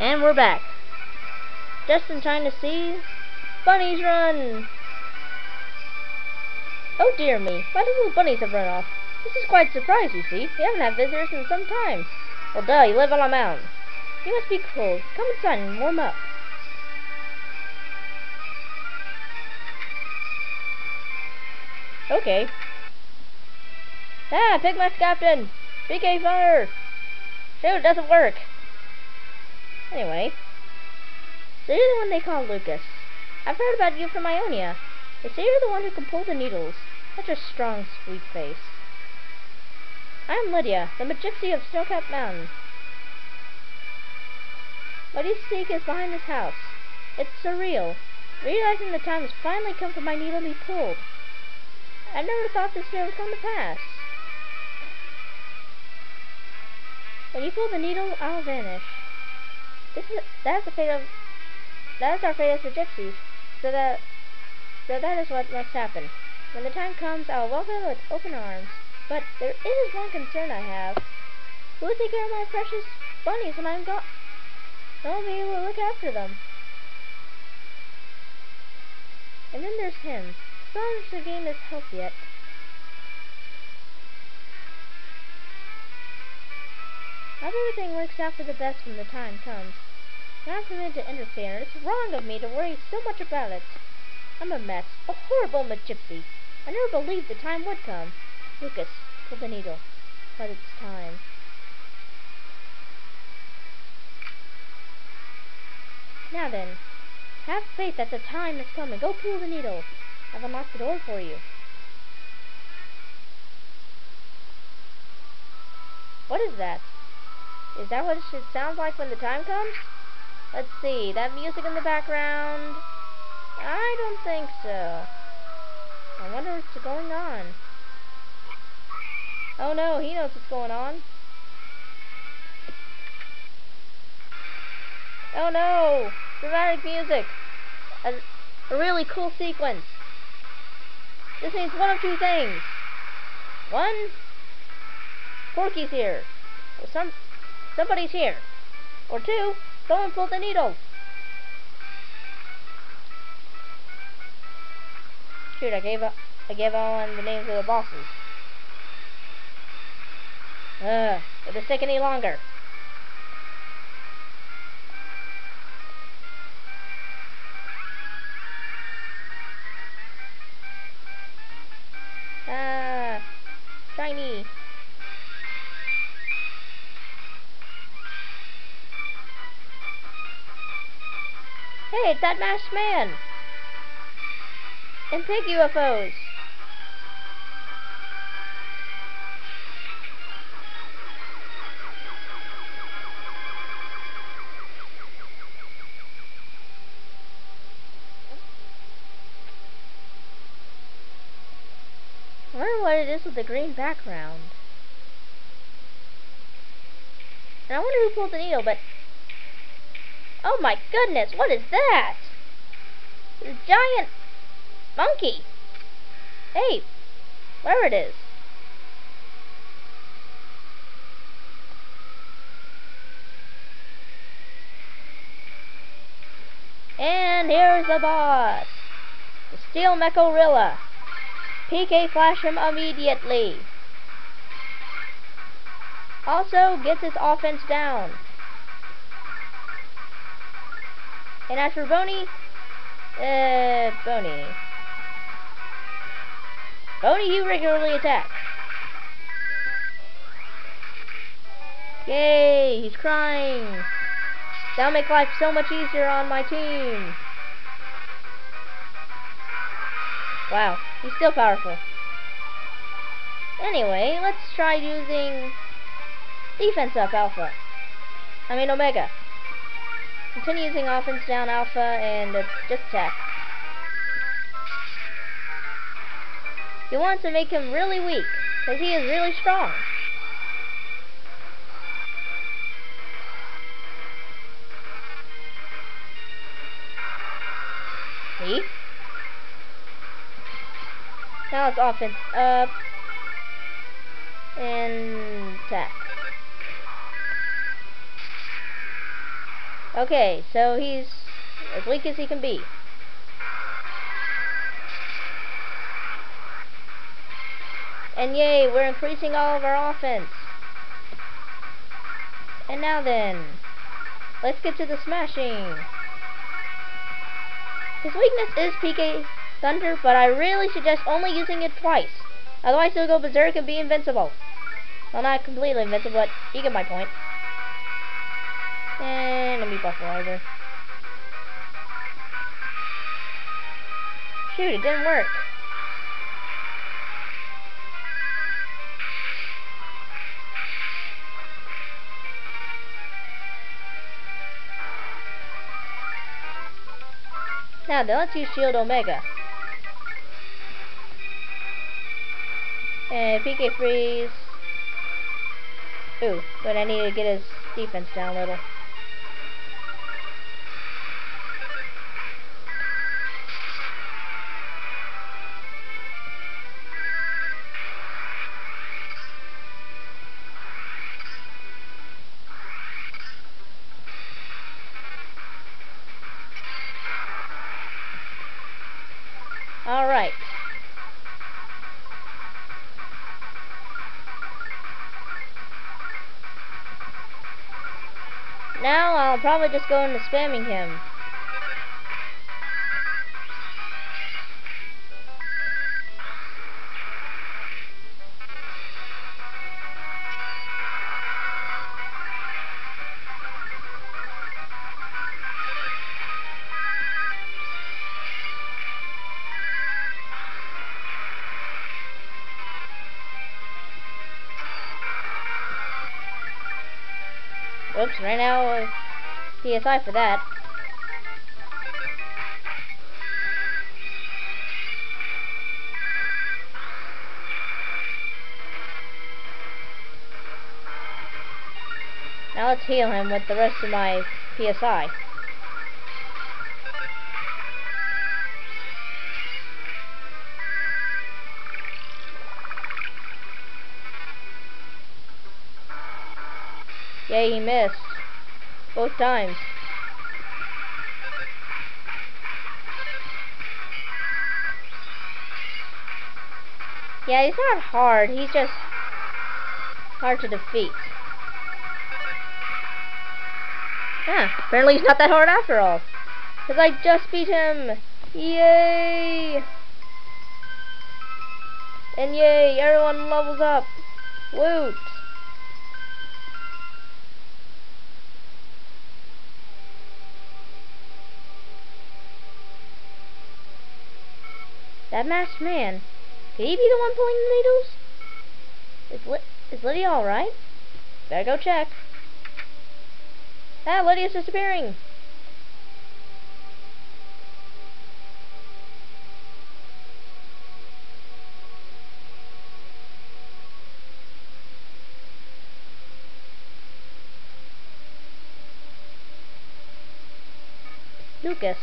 And we're back. Just in time to see bunnies run. Oh dear me, my little bunnies have run off. This is quite a surprise, you see. We haven't had visitors in some time. Well, duh, you live on a mountain. You must be cold. Come inside and warm up. Okay. Ah, Pigmax Captain! PK fire! Shoot, it doesn't work. Anyway. So you're the one they call Lucas. I've heard about you from Ionia. They say you're the one who can pull the needles. Such a strong, sweet face. I'm Lydia, the Magypsy of Snowcap Mountain. What you seek is behind this house. It's surreal. Realizing the time has finally come for my needle to be pulled. I never thought this day would come to pass. When you pull the needle, I'll vanish. That is our fate as the gypsies. So that is what must happen. When the time comes, I will welcome them with open arms. But there is one concern I have. Who will take care of my precious bunnies when I'm gone? No one will be able to look after them. And then there's him. Still hasn't regained his health yet. I hope everything works out for the best when the time comes. Not for me to interfere. It's wrong of me to worry so much about it. I'm a mess. A horrible Magypsy. I never believed the time would come. Lucas, pull the needle. But it's time. Now then, have faith that the time has come and go pull the needle. I've unlocked the door for you. What is that? Is that what it should sound like when the time comes? Let's see, that music in the background? I don't think so. I wonder what's going on. Oh no, he knows what's going on. Oh no! Dramatic music! A really cool sequence. This means one of two things. One, Porky's here. Or somebody's here. Or two, someone pulled the needle. Shoot, I gave all the names of the bosses. Would this take any longer? Shiny. Hey, it's that masked man! And pig UFOs! I wonder what it is with the green background. And I wonder who pulled the needle, but... Oh my goodness, what is that? It's a giant monkey. Hey, where it is. And here's the boss. The Steel Mechorilla. PK flash him immediately. Also gets his offense down. And as for Boney, Boney, you regularly attack. Yay, he's crying. That'll make life so much easier on my team. Wow, he's still powerful. Anyway, let's try using defense up Alpha. Omega. Continue using offense down Alpha and just attack. You want to make him really weak, because he is really strong. See? Now it's offense up and attack. Okay, so he's as weak as he can be. And yay, we're increasing all of our offense. And now then, let's get to the smashing. His weakness is PK Thunder, but I really suggest only using it twice. Otherwise he'll go berserk and be invincible. Well, not completely invincible, but you get my point. And let me buff either. Shoot, it didn't work. Now then, let's use Shield Omega. And PK Freeze. Ooh, but I need to get his defense down a little. Alright. Now I'll probably just go into spamming him. Oops, ran out of PSI for that. Now let's heal him with the rest of my PSI. Yay, he missed. Both times. Yeah, he's not hard. He's just hard to defeat. Ah, apparently he's not that hard after all. Because I just beat him. Yay! And yay, everyone levels up. Woot! That masked man, could he be the one pulling the needles? Is Lydia alright? Better go check. Ah, Lydia's disappearing. Lucas,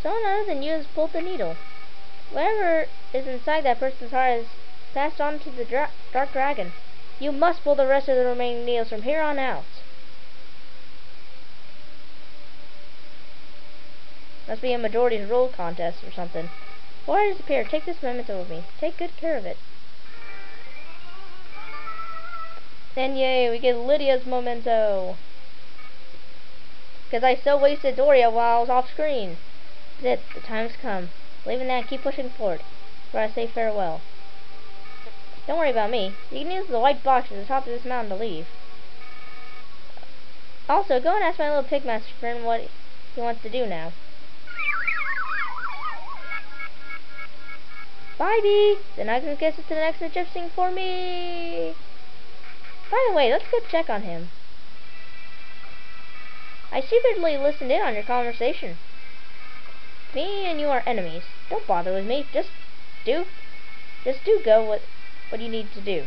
someone other than you has pulled the needle. Whatever is inside that person's heart is passed on to the Dark Dragon. You must pull the rest of the remaining needles from here on out. Must be a majority rule contest or something. Before I disappear, take this memento with me. Take good care of it. And yay, we get Lydia's memento. Because I so wasted Doria while I was off screen. That's it, the time's come. Leaving that, keep pushing forward, before I say farewell. Don't worry about me. You can use the white box at the top of this mountain to leave. Also, go and ask my little pigmaster friend what he wants to do now. Bye, Bee! Then I can get us to the next gypsy for me! By the way, let's go check on him. I secretly listened in on your conversation. Me and you are enemies. Don't bother with me. Just do go what you need to do.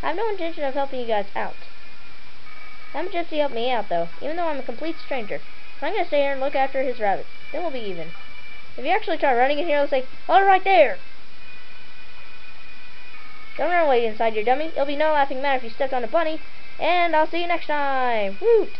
I have no intention of helping you guys out. I'm just to help me out, though, even though I'm a complete stranger. So I'm gonna stay here and look after his rabbits. Then we'll be even. If you actually try running in here, I'll say, "Oh, right there!" Don't run away inside your dummy. It'll be no laughing matter if you stepped on a bunny. And I'll see you next time. Woot!